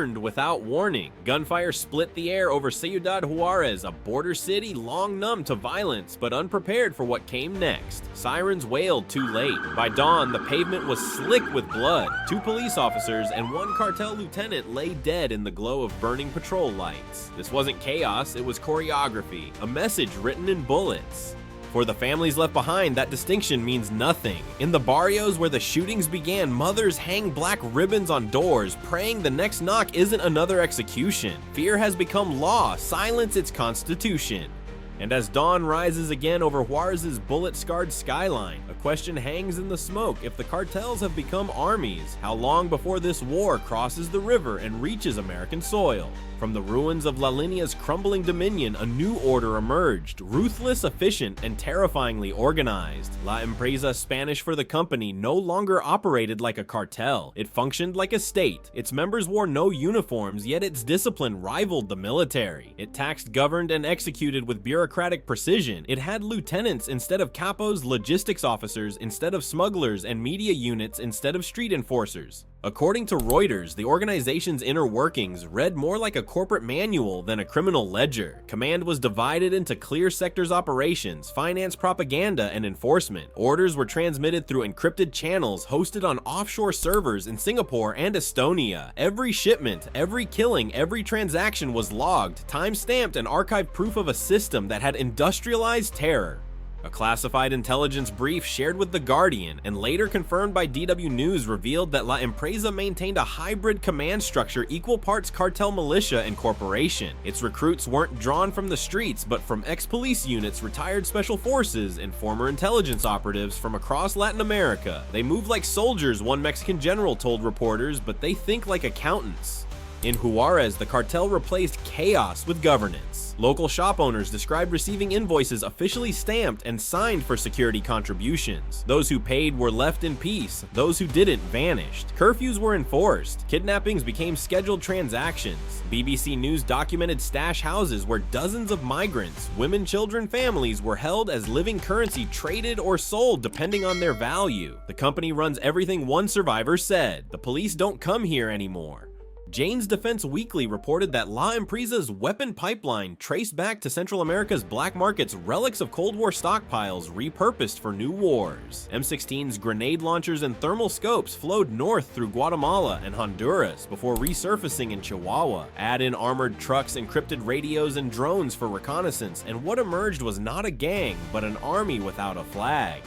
burned without warning. Gunfire split the air over Ciudad Juarez, a border city long numb to violence but unprepared for what came next. Sirens wailed too late. By dawn, the pavement was slick with blood. 2 police officers and 1 cartel lieutenant lay dead in the glow of burning patrol lights. This wasn't chaos, it was choreography, a message written in bullets. For the families left behind, that distinction means nothing. In the barrios where the shootings began, mothers hang black ribbons on doors, praying the next knock isn't another execution. Fear has become law, silence its constitution. And as dawn rises again over Juarez's bullet-scarred skyline, a question hangs in the smoke. If the cartels have become armies, how long before this war crosses the river and reaches American soil? From the ruins of La Linea's crumbling dominion, a new order emerged, ruthless, efficient, and terrifyingly organized. La Empresa, Spanish for the company, no longer operated like a cartel. It functioned like a state. Its members wore no uniforms, yet its discipline rivaled the military. It taxed, governed, and executed with bureaucratic precision. It had lieutenants instead of capos, logistics officers instead of smugglers, and media units instead of street enforcers. According to Reuters, the organization's inner workings read more like a corporate manual than a criminal ledger. Command was divided into clear sectors: operations, finance, propaganda, and enforcement. Orders were transmitted through encrypted channels hosted on offshore servers in Singapore and Estonia. Every shipment, every killing, every transaction was logged, time-stamped, and archived, proof of a system that had industrialized terror. A classified intelligence brief shared with The Guardian and later confirmed by DW News revealed that La Empresa maintained a hybrid command structure, equal parts cartel militia and corporation. Its recruits weren't drawn from the streets, but from ex-police units, retired special forces, and former intelligence operatives from across Latin America. They move like soldiers, one Mexican general told reporters, but they think like accountants. In Juarez, the cartel replaced chaos with governance. Local shop owners described receiving invoices officially stamped and signed for security contributions. Those who paid were left in peace. Those who didn't vanished. Curfews were enforced. Kidnappings became scheduled transactions. BBC News documented stash houses where dozens of migrants, women, children, families were held as living currency, traded or sold depending on their value. The company runs everything one survivor said. The police don't come here anymore. Jane's Defense Weekly reported that La Empresa's weapon pipeline traced back to Central America's black markets relics of Cold War stockpiles repurposed for new wars. M16s, grenade launchers, and thermal scopes flowed north through Guatemala and Honduras before resurfacing in Chihuahua. Add in armored trucks, encrypted radios, and drones for reconnaissance, and what emerged was not a gang, but an army without a flag.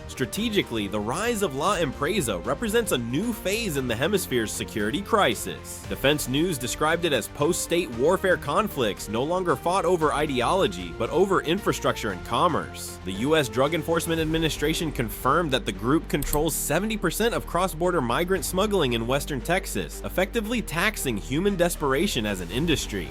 Strategically, the rise of La Empresa represents a new phase in the hemisphere's security crisis. Defense News described it as post-state warfare conflicts no longer fought over ideology, but over infrastructure and commerce. The U.S. Drug Enforcement Administration confirmed that the group controls 70% of cross-border migrant smuggling in western Texas, effectively taxing human desperation as an industry.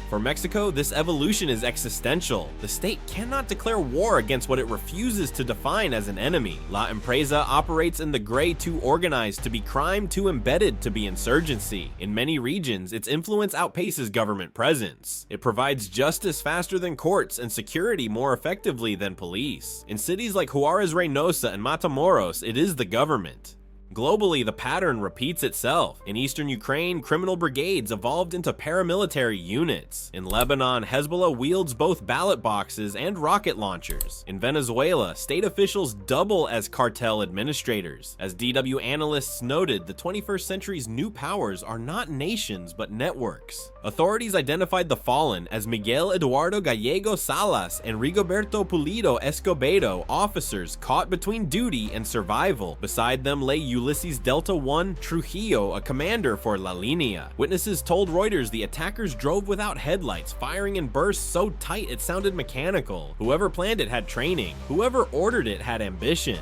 For Mexico, this evolution is existential. The state cannot declare war against what it refuses to define as an enemy. La Empresa operates in the gray, too organized to be crime, too embedded to be insurgency. In many regions, its influence outpaces government presence. It provides justice faster than courts and security more effectively than police. In cities like Juarez Reynosa and Matamoros, it is the government. Globally, the pattern repeats itself. In eastern Ukraine, criminal brigades evolved into paramilitary units. In Lebanon, Hezbollah wields both ballot boxes and rocket launchers. In Venezuela, state officials double as cartel administrators. As DW analysts noted, the 21st century's new powers are not nations but networks. Authorities identified the fallen as Miguel Eduardo Gallego Salas and Rigoberto Pulido Escobedo, officers caught between duty and survival. Beside them lay Ulysses Delta 1 Trujillo, a commander for La Linea. Witnesses told Reuters the attackers drove without headlights, firing in bursts so tight it sounded mechanical. Whoever planned it had training. Whoever ordered it had ambition.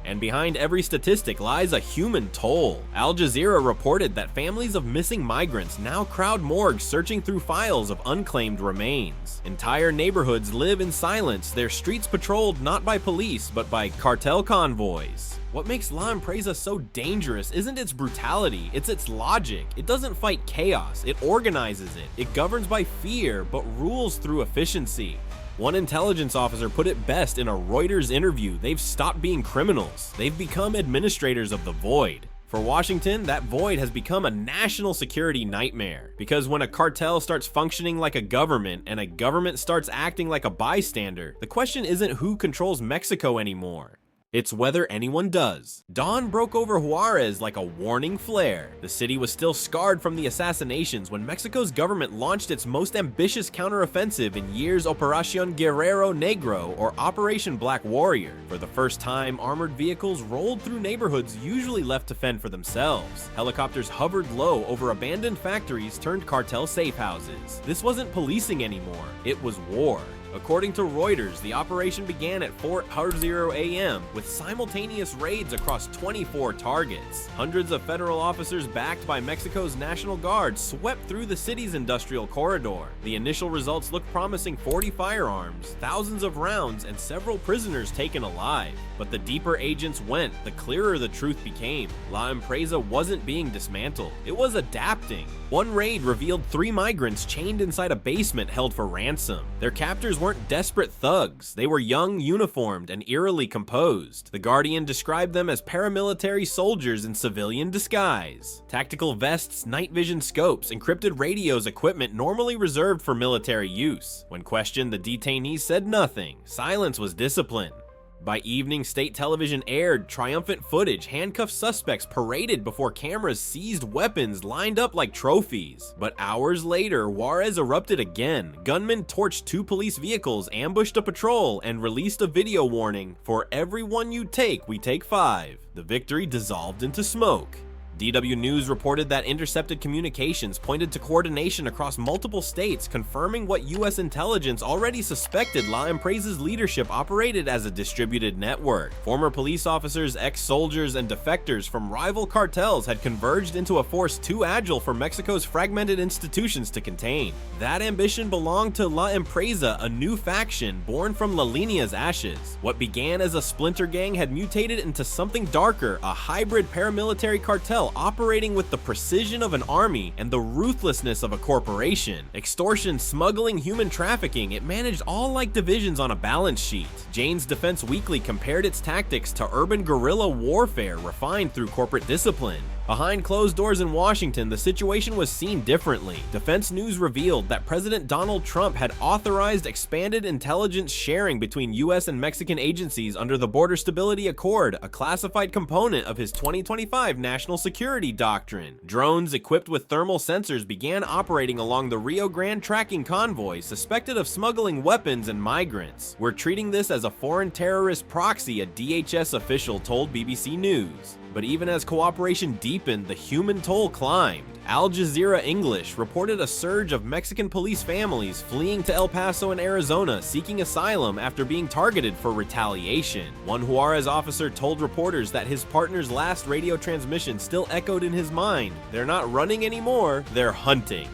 And behind every statistic lies a human toll. Al Jazeera reported that families of missing migrants now crowd morgues searching through files of unclaimed remains. Entire neighborhoods live in silence, their streets patrolled not by police but by cartel convoys. What makes La Empresa so dangerous isn't its brutality, it's its logic. It doesn't fight chaos, it organizes it. It governs by fear, but rules through efficiency. One intelligence officer put it best in a Reuters interview: they've stopped being criminals. They've become administrators of the void. For Washington, that void has become a national security nightmare, because when a cartel starts functioning like a government and a government starts acting like a bystander, the question isn't who controls Mexico anymore. It's whether anyone does. Dawn broke over Juarez like a warning flare. The city was still scarred from the assassinations when Mexico's government launched its most ambitious counteroffensive in years, Operación Guerrero Negro, or Operation Black Warrior. For the first time, armored vehicles rolled through neighborhoods usually left to fend for themselves. Helicopters hovered low over abandoned factories turned cartel safe houses. This wasn't policing anymore, it was war. According to Reuters, the operation began at 4:00 a.m. with simultaneous raids across 24 targets. Hundreds of federal officers backed by Mexico's National Guard swept through the city's industrial corridor. The initial results looked promising: 40 firearms, thousands of rounds, and several prisoners taken alive. But the deeper agents went, the clearer the truth became. La Empresa wasn't being dismantled, it was adapting. One raid revealed 3 migrants chained inside a basement held for ransom. Their captors weren't desperate thugs, they were young, uniformed, and eerily composed. The Guardian described them as paramilitary soldiers in civilian disguise. Tactical vests, night vision scopes, encrypted radios, equipment normally reserved for military use. When questioned, the detainees said nothing. Silence was discipline. By evening, state television aired triumphant footage. Handcuffed suspects paraded before cameras seized weapons lined up like trophies. But hours later, Juarez erupted again. Gunmen torched 2 police vehicles, ambushed a patrol, and released a video warning: "For every one you take, we take 5. The victory dissolved into smoke. DW News reported that intercepted communications pointed to coordination across multiple states, confirming what U.S. intelligence already suspected: La Empresa's leadership operated as a distributed network. Former police officers, ex-soldiers, and defectors from rival cartels had converged into a force too agile for Mexico's fragmented institutions to contain. That ambition belonged to La Empresa, a new faction born from La Linea's ashes. What began as a splinter gang had mutated into something darker, a hybrid paramilitary cartel operating with the precision of an army and the ruthlessness of a corporation. Extortion, smuggling, human trafficking, it managed all like divisions on a balance sheet. Jane's Defense Weekly compared its tactics to urban guerrilla warfare refined through corporate discipline. Behind closed doors in Washington, the situation was seen differently. Defense News revealed that President Donald Trump had authorized expanded intelligence sharing between U.S. and Mexican agencies under the Border Stability Accord, a classified component of his 2025 national security doctrine. Drones equipped with thermal sensors began operating along the Rio Grande tracking convoy suspected of smuggling weapons and migrants. "We're treating this as a foreign terrorist proxy," a DHS official told BBC News. But even as cooperation deepened, the human toll climbed. Al Jazeera English reported a surge of Mexican police families fleeing to El Paso and Arizona seeking asylum after being targeted for retaliation. One Juarez officer told reporters that his partner's last radio transmission still echoed in his mind: "They're not running anymore, they're hunting."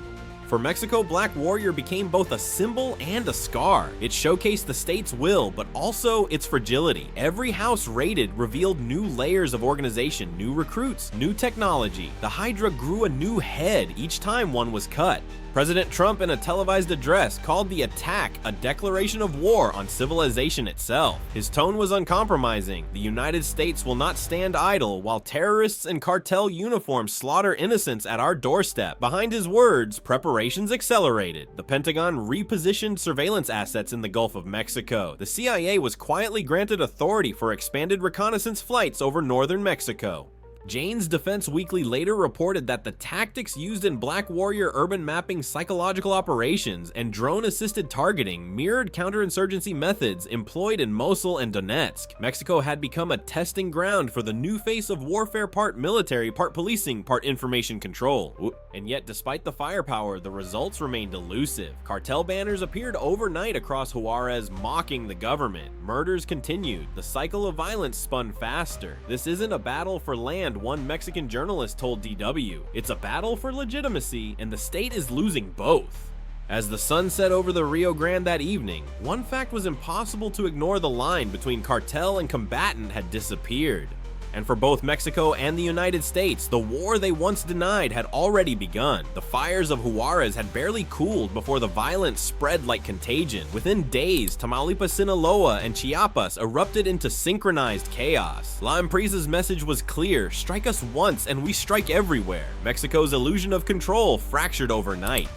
For Mexico, Black Warrior became both a symbol and a scar. It showcased the state's will, but also its fragility. Every house raided revealed new layers of organization, new recruits, new technology. The Hydra grew a new head each time one was cut. President Trump, in a televised address, called the attack a declaration of war on civilization itself. His tone was uncompromising: "The United States will not stand idle while terrorists in cartel uniforms slaughter innocents at our doorstep." Behind his words, preparations accelerated. The Pentagon repositioned surveillance assets in the Gulf of Mexico. The CIA was quietly granted authority for expanded reconnaissance flights over northern Mexico. Jane's Defense Weekly later reported that the tactics used in Black Warrior urban mapping, psychological operations, and drone-assisted targeting mirrored counterinsurgency methods employed in Mosul and Donetsk. Mexico had become a testing ground for the new face of warfare, part military, part policing, part information control. And yet, despite the firepower, the results remained elusive. Cartel banners appeared overnight across Juarez, mocking the government. Murders continued. The cycle of violence spun faster. This isn't a battle for land, one Mexican journalist told DW. It's a battle for legitimacy, and the state is losing both. As the sun set over the Rio Grande that evening, one fact was impossible to ignore: the line between cartel and combatant had disappeared. And for both Mexico and the United States, the war they once denied had already begun. The fires of Juarez had barely cooled before the violence spread like contagion. Within days, Tamaulipas, Sinaloa, and Chiapas erupted into synchronized chaos. La Empresa's message was clear: strike us once and we strike everywhere. Mexico's illusion of control fractured overnight.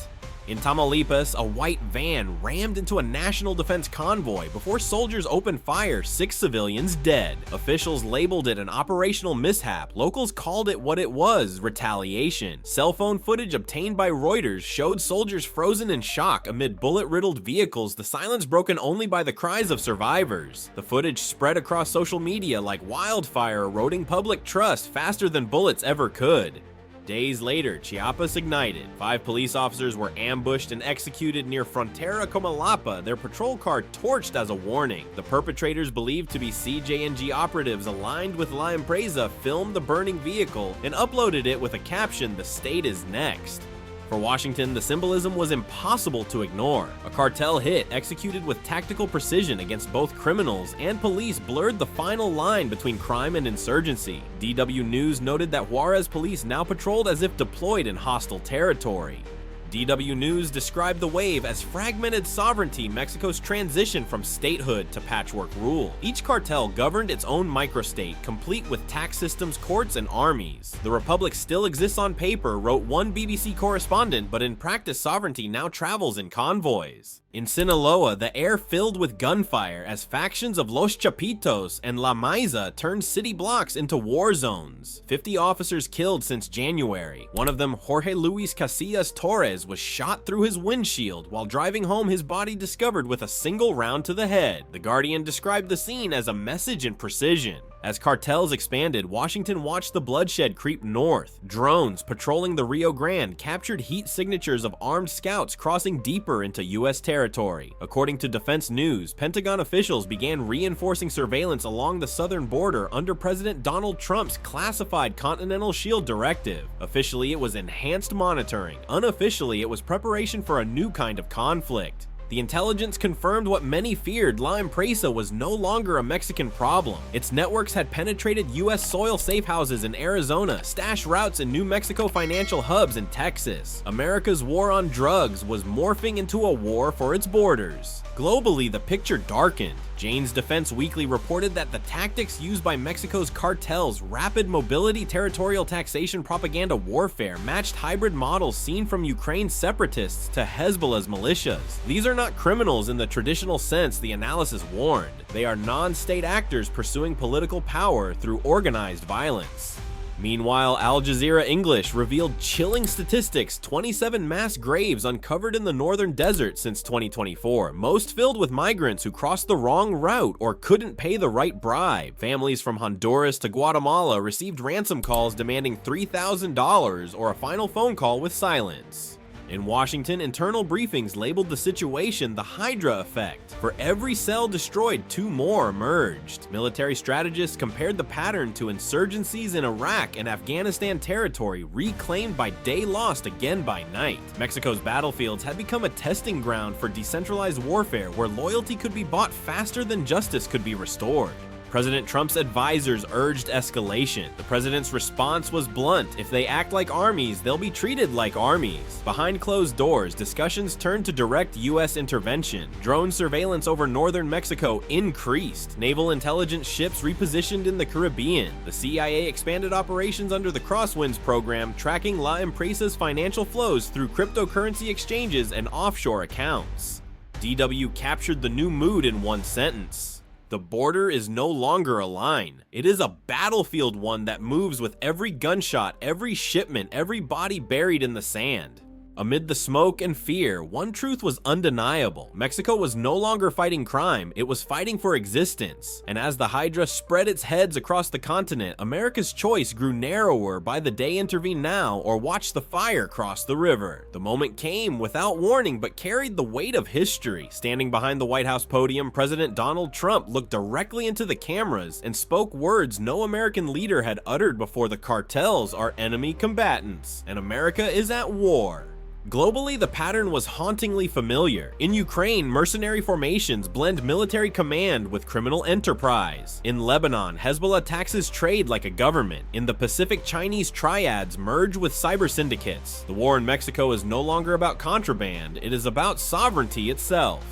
In Tamaulipas, a white van rammed into a national defense convoy. Before soldiers opened fire, 6 civilians dead. Officials labeled it an operational mishap. Locals called it what it was: retaliation. Cell phone footage obtained by Reuters showed soldiers frozen in shock amid bullet-riddled vehicles, the silence broken only by the cries of survivors. The footage spread across social media like wildfire, eroding public trust faster than bullets ever could. Days later, Chiapas ignited. 5 police officers were ambushed and executed near Frontera Comalapa, their patrol car torched as a warning. The perpetrators, believed to be CJNG operatives aligned with La Empresa, filmed the burning vehicle and uploaded it with a caption, "The state is next." For Washington, the symbolism was impossible to ignore. A cartel hit executed with tactical precision against both criminals and police blurred the final line between crime and insurgency. DW News noted that Juarez police now patrolled as if deployed in hostile territory. DW News described the wave as fragmented sovereignty, Mexico's transition from statehood to patchwork rule. Each cartel governed its own microstate, complete with tax systems, courts, and armies. The republic still exists on paper, wrote one BBC correspondent, but in practice sovereignty now travels in convoys. In Sinaloa, the air filled with gunfire as factions of Los Chapitos and La Maiza turned city blocks into war zones. 50 officers killed since January. One of them, Jorge Luis Casillas Torres, was shot through his windshield while driving home, his body discovered with a single round to the head. The Guardian described the scene as a message in precision. As cartels expanded, Washington watched the bloodshed creep north. Drones patrolling the Rio Grande captured heat signatures of armed scouts crossing deeper into U.S. territory. According to Defense News, Pentagon officials began reinforcing surveillance along the southern border under President Donald Trump's classified Continental Shield Directive. Officially, it was enhanced monitoring. Unofficially, it was preparation for a new kind of conflict. The intelligence confirmed what many feared: La Empresa was no longer a Mexican problem. Its networks had penetrated U.S. soil safe houses in Arizona, stash routes in New Mexico financial hubs in Texas. America's war on drugs was morphing into a war for its borders. Globally, the picture darkened. Jane's Defense Weekly reported that the tactics used by Mexico's cartels, rapid mobility, territorial taxation, propaganda warfare, matched hybrid models seen from Ukraine's separatists to Hezbollah's militias. These are not criminals in the traditional sense the analysis warned. They are non-state actors pursuing political power through organized violence. Meanwhile, Al Jazeera English revealed chilling statistics: 27 mass graves uncovered in the northern desert since 2024, most filled with migrants who crossed the wrong route or couldn't pay the right bribe. Families from Honduras to Guatemala received ransom calls demanding $3,000 or a final phone call with silence. In Washington, internal briefings labeled the situation the Hydra effect. For every cell destroyed, 2 more emerged. Military strategists compared the pattern to insurgencies in Iraq and Afghanistan territory reclaimed by day, lost again by night. Mexico's battlefields had become a testing ground for decentralized warfare where loyalty could be bought faster than justice could be restored. President Trump's advisors urged escalation. The president's response was blunt: if they act like armies, they'll be treated like armies. Behind closed doors, discussions turned to direct U.S. intervention. Drone surveillance over northern Mexico increased. Naval intelligence ships repositioned in the Caribbean. The CIA expanded operations under the Crosswinds program, tracking La Empresa's financial flows through cryptocurrency exchanges and offshore accounts. DW captured the new mood in one sentence: the border is no longer a line. It is a battlefield, one that moves with every gunshot, every shipment, every body buried in the sand. Amid the smoke and fear, one truth was undeniable: Mexico was no longer fighting crime, it was fighting for existence. And as the Hydra spread its heads across the continent, America's choice grew narrower: by the day, intervene now, or watch the fire cross the river. The moment came without warning, but carried the weight of history. Standing behind the White House podium, President Donald Trump looked directly into the cameras and spoke words no American leader had uttered before: the cartels are enemy combatants, and America is at war. Globally, the pattern was hauntingly familiar. In Ukraine, mercenary formations blend military command with criminal enterprise. In Lebanon, Hezbollah taxes trade like a government. In the Pacific, Chinese triads merge with cyber syndicates. The war in Mexico is no longer about contraband, it is about sovereignty itself.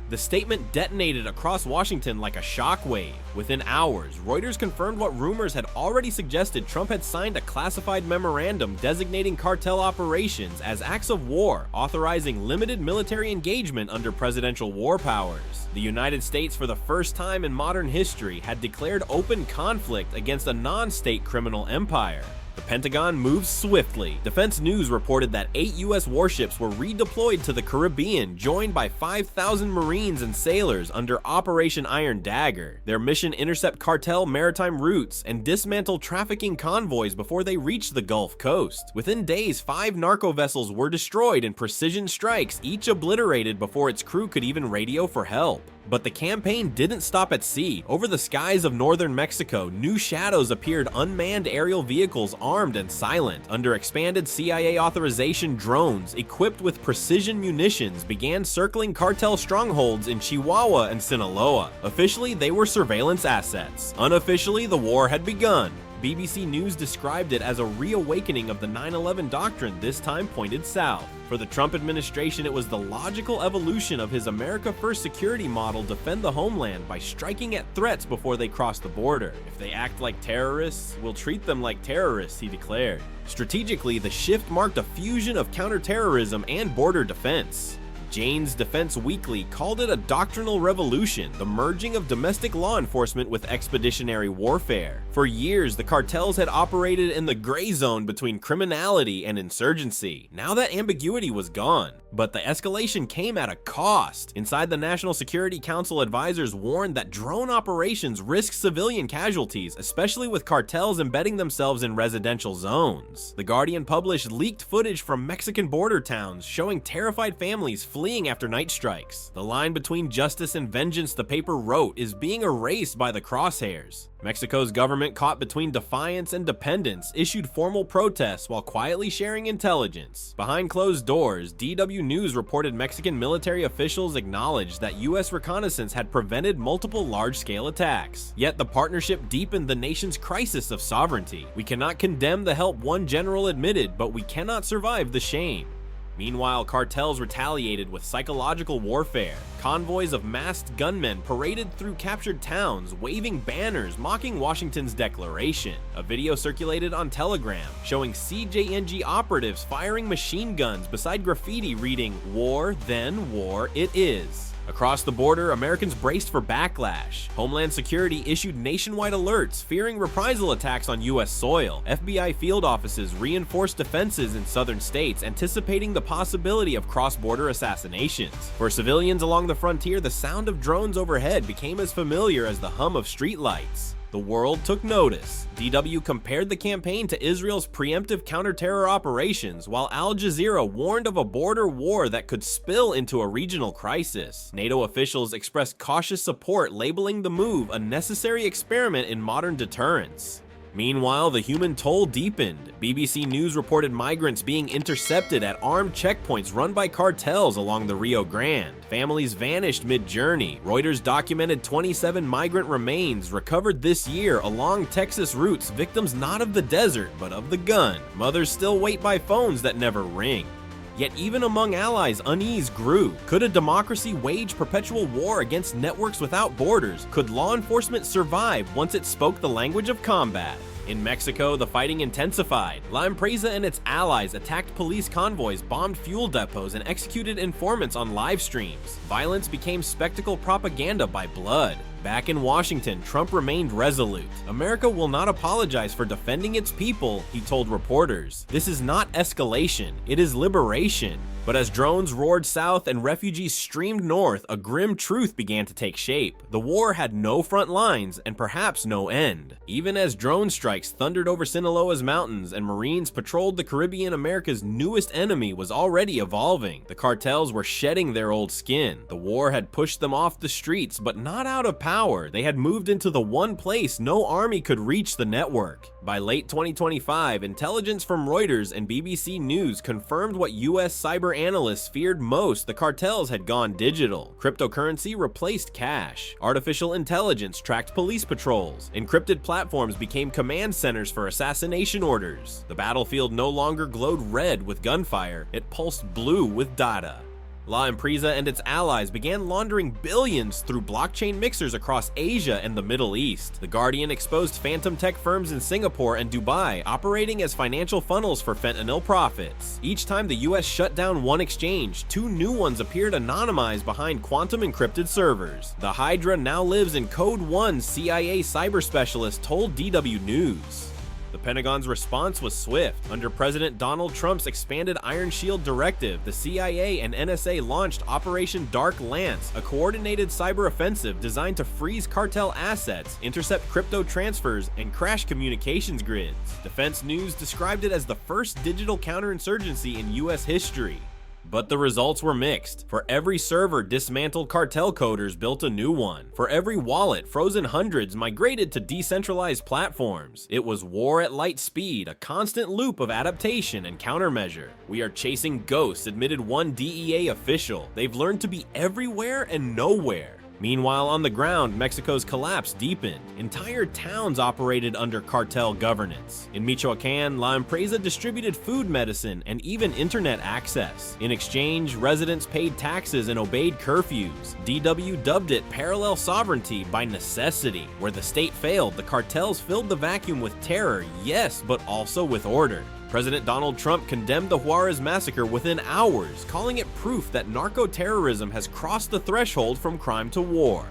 The statement detonated across Washington like a shockwave. Within hours, Reuters confirmed what rumors had already suggested. Trump had signed a classified memorandum designating cartel operations as acts of war, authorizing limited military engagement under presidential war powers. The United States, for the first time in modern history, had declared open conflict against a non-state criminal empire. The Pentagon moves swiftly. Defense News reported that 8 U.S. warships were redeployed to the Caribbean, joined by 5,000 Marines and sailors under Operation Iron Dagger. Their mission: intercept cartel maritime routes and dismantle trafficking convoys before they reached the Gulf Coast. Within days, 5 narco vessels were destroyed in precision strikes, each obliterated before its crew could even radio for help. But the campaign didn't stop at sea. Over the skies of northern Mexico, new shadows appeared: unmanned aerial vehicles, armed and silent. Under expanded CIA authorization, drones equipped with precision munitions began circling cartel strongholds in Chihuahua and Sinaloa. Officially, they were surveillance assets. Unofficially, the war had begun. BBC News described it as a reawakening of the 9/11 doctrine, this time pointed south. For the Trump administration, it was the logical evolution of his America First security model: defend the homeland by striking at threats before they cross the border. If they act like terrorists, we'll treat them like terrorists, he declared. Strategically, the shift marked a fusion of counterterrorism and border defense. Jane's Defense Weekly called it a doctrinal revolution, the merging of domestic law enforcement with expeditionary warfare. For years, the cartels had operated in the gray zone between criminality and insurgency. Now that ambiguity was gone. But the escalation came at a cost. Inside the National Security Council, advisors warned that drone operations risk civilian casualties, especially with cartels embedding themselves in residential zones. The Guardian published leaked footage from Mexican border towns showing terrified families fleeing after night strikes. The line between justice and vengeance, the paper wrote, is being erased by the crosshairs. Mexico's government, caught between defiance and dependence, issued formal protests while quietly sharing intelligence. Behind closed doors, DW News reported Mexican military officials acknowledged that U.S. reconnaissance had prevented multiple large-scale attacks. Yet the partnership deepened the nation's crisis of sovereignty. We cannot condemn the help, one general admitted, but we cannot survive the shame. Meanwhile, cartels retaliated with psychological warfare. Convoys of masked gunmen paraded through captured towns, waving banners mocking Washington's declaration. A video circulated on Telegram showing CJNG operatives firing machine guns beside graffiti reading, "War, then war it is." Across the border, Americans braced for backlash. Homeland Security issued nationwide alerts, fearing reprisal attacks on U.S. soil. FBI field offices reinforced defenses in southern states, anticipating the possibility of cross-border assassinations. For civilians along the frontier, the sound of drones overhead became as familiar as the hum of streetlights. The world took notice. DW compared the campaign to Israel's preemptive counter-terror operations, while Al Jazeera warned of a border war that could spill into a regional crisis. NATO officials expressed cautious support, labeling the move a necessary experiment in modern deterrence. Meanwhile, the human toll deepened. BBC News reported migrants being intercepted at armed checkpoints run by cartels along the Rio Grande. Families vanished mid-journey. Reuters documented 27 migrant remains recovered this year along Texas routes, victims not of the desert, but of the gun. Mothers still wait by phones that never ring. Yet even among allies, unease grew. Could a democracy wage perpetual war against networks without borders? Could law enforcement survive once it spoke the language of combat? In Mexico, the fighting intensified. La Empresa and its allies attacked police convoys, bombed fuel depots, and executed informants on live streams. Violence became spectacle propaganda by blood. Back in Washington, Trump remained resolute. America will not apologize for defending its people, he told reporters. This is not escalation, it is liberation. But as drones roared south and refugees streamed north, a grim truth began to take shape. The war had no front lines and perhaps no end. Even as drone strikes thundered over Sinaloa's mountains and Marines patrolled the Caribbean, America's newest enemy was already evolving. The cartels were shedding their old skin. The war had pushed them off the streets, but not out of power. power, they had moved into the one place no army could reach the network. By late 2025, intelligence from Reuters and BBC News confirmed what US cyber analysts feared most: the cartels had gone digital. Cryptocurrency replaced cash. Artificial intelligence tracked police patrols. Encrypted platforms became command centers for assassination orders. The battlefield no longer glowed red with gunfire, it pulsed blue with data. La Empresa and its allies began laundering billions through blockchain mixers across Asia and the Middle East. The Guardian exposed phantom tech firms in Singapore and Dubai operating as financial funnels for fentanyl profits. Each time the US shut down one exchange, 2 new ones appeared anonymized behind quantum encrypted servers. The Hydra now lives in Code 1, CIA cyber specialist told DW News. The Pentagon's response was swift. Under President Donald Trump's expanded Iron Shield directive, the CIA and NSA launched Operation Dark Lance, a coordinated cyber offensive designed to freeze cartel assets, intercept crypto transfers, and crash communications grids. Defense News described it as the first digital counterinsurgency in US history. But the results were mixed. For every server dismantled, cartel coders built a new one. For every wallet, frozen hundreds migrated to decentralized platforms. It was war at light speed, a constant loop of adaptation and countermeasure. "We are chasing ghosts," admitted one DEA official. "They've learned to be everywhere and nowhere." Meanwhile, on the ground, Mexico's collapse deepened. Entire towns operated under cartel governance. In Michoacán, La Empresa distributed food, medicine, and even internet access. In exchange, residents paid taxes and obeyed curfews. DW dubbed it parallel sovereignty by necessity. Where the state failed, the cartels filled the vacuum with terror, yes, but also with order. President Donald Trump condemned the Juarez massacre within hours, calling it proof that narco-terrorism has crossed the threshold from crime to war.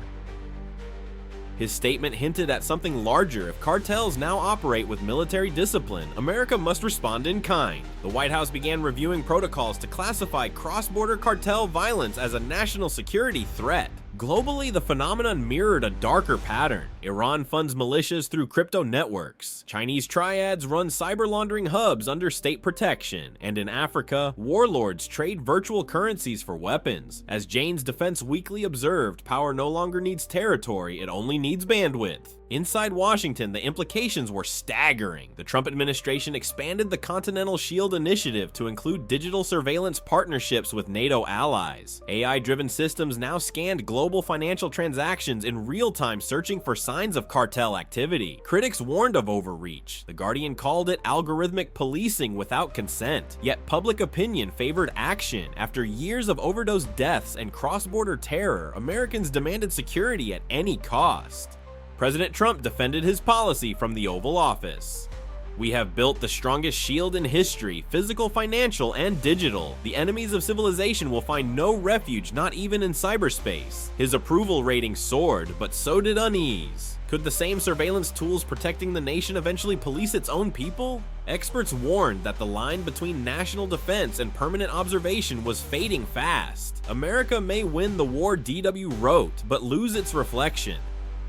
His statement hinted at something larger. If cartels now operate with military discipline, America must respond in kind. The White House began reviewing protocols to classify cross-border cartel violence as a national security threat. Globally, the phenomenon mirrored a darker pattern. Iran funds militias through crypto networks. Chinese triads run cyber laundering hubs under state protection. And in Africa, warlords trade virtual currencies for weapons. As Jane's Defense Weekly observed, power no longer needs territory, it only needs bandwidth. Inside Washington, the implications were staggering. The Trump administration expanded the Continental Shield initiative to include digital surveillance partnerships with NATO allies. AI-driven systems now scanned global financial transactions in real time, searching for signs of cartel activity. Critics warned of overreach. The Guardian called it algorithmic policing without consent. Yet public opinion favored action. After years of overdose deaths and cross-border terror, Americans demanded security at any cost. President Trump defended his policy from the Oval Office. "We have built the strongest shield in history, physical, financial, and digital. The enemies of civilization will find no refuge, not even in cyberspace." His approval rating soared, but so did unease. Could the same surveillance tools protecting the nation eventually police its own people? Experts warned that the line between national defense and permanent observation was fading fast. America may win the war DW wrote, but lose its reflection.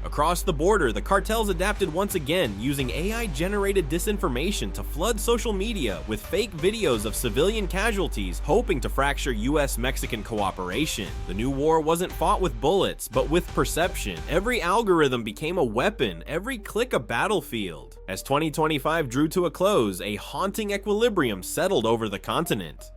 Across the border, the cartels adapted once again, using AI-generated disinformation to flood social media with fake videos of civilian casualties, hoping to fracture US-Mexican cooperation. The new war wasn't fought with bullets, but with perception. Every algorithm became a weapon, every click a battlefield. As 2025 drew to a close, a haunting equilibrium settled over the continent.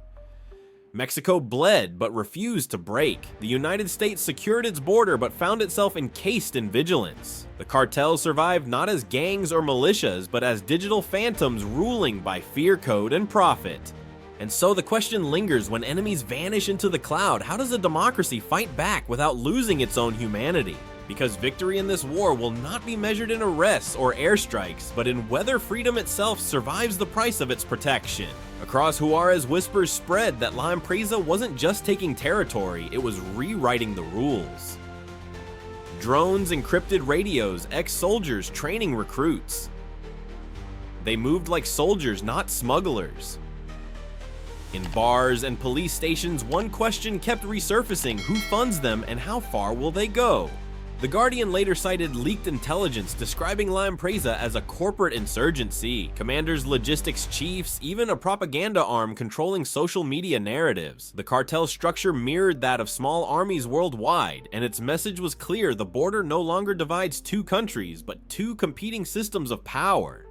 Mexico bled but refused to break. The United States secured its border but found itself encased in vigilance. The cartels survived not as gangs or militias, but as digital phantoms ruling by fear code and profit. And so the question lingers: when enemies vanish into the cloud, how does a democracy fight back without losing its own humanity? Because victory in this war will not be measured in arrests or airstrikes, but in whether freedom itself survives the price of its protection. Across Juarez, whispers spread that La Empresa wasn't just taking territory, it was rewriting the rules. Drones, encrypted radios, ex-soldiers training recruits. They moved like soldiers, not smugglers. In bars and police stations, one question kept resurfacing: who funds them and how far will they go? The Guardian later cited leaked intelligence describing La Empresa as a corporate insurgency, commanders, logistics chiefs, even a propaganda arm controlling social media narratives. The cartel structure mirrored that of small armies worldwide, and its message was clear: the border no longer divides two countries, but two competing systems of power.